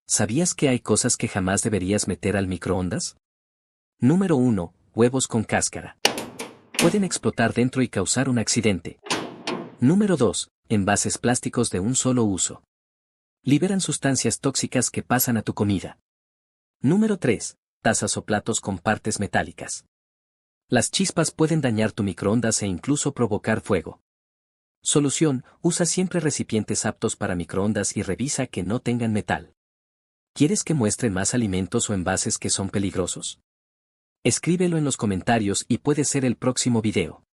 ¿Sabías que hay cosas que jamás deberías meter al microondas? Número 1. Huevos con cáscara. Pueden explotar dentro y causar un accidente. Número 2. Envases plásticos de un solo uso. Liberan sustancias tóxicas que pasan a tu comida. Número 3. Tazas o platos con partes metálicas. Las chispas pueden dañar tu microondas e incluso provocar fuego. Solución: usa siempre recipientes aptos para microondas y revisa que no tengan metal. ¿Quieres que muestre más alimentos o envases que son peligrosos? Escríbelo en los comentarios y puede ser el próximo video.